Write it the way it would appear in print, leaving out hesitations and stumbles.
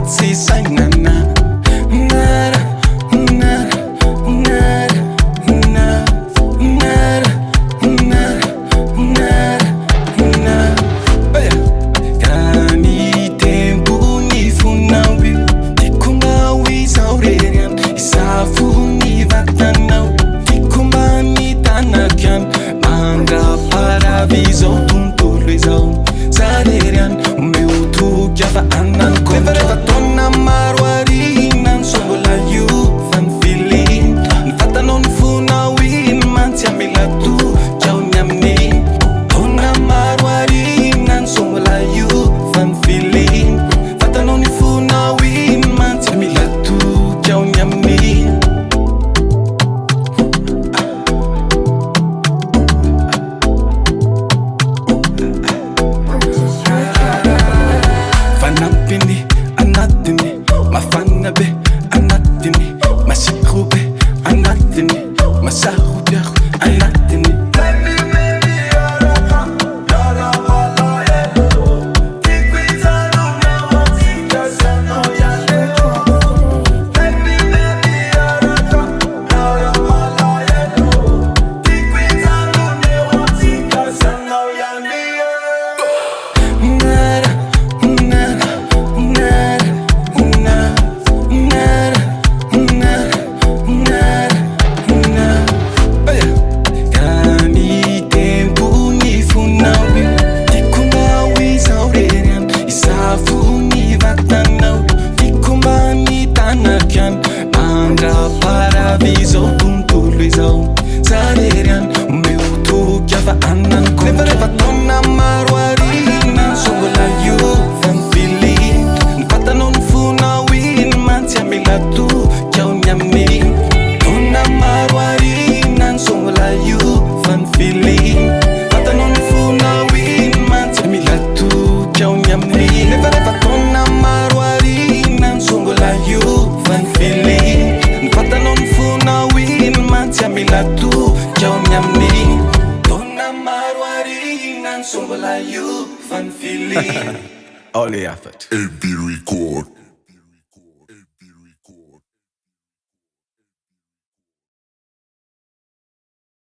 tsy sainana. Nara, nara, nara, nara, nara, nara, nara, nara. Ka ny tempo ny fonao io, tiako mba ho izao rery any, isafo ny vatanao, tiako mba mitanaky any, mandraparavizao tontolo izao, zarery any, omeo toky afa ananko. Rehefa taona maro arinan, so mbola io fa ny filin, ny vatanao ny fonao iny mantsy amela tokaony amin'iny. Taona maro arinan, so mbola io fa ny filin, vatanao ny fonao iny mantsy amela tokaony amin'iny. Fanampiny anatiny, mafana be anatiny, masiko be anatiny, masarobiaro anatiny. Parabizao tontolo izao, zarery any, omeo toky afa ananko. Rehefa taona maro arinan, so mbola io fa ny filin, ny vatanao ny fonao iny mantsy amela toky aony amin'iny. Taona maro arinan, so mbola io fa ny filin, vatanao ny fonao iny mantsy amela toky aony amin'iny. Rehefa taona maro arinan, so mbola io fa ny filin, ny vatanao ny fonao iny mantsy amela toky aony amin'iny. Taona maro arinan, so mbola io fa ny filin. Only effort. AB record.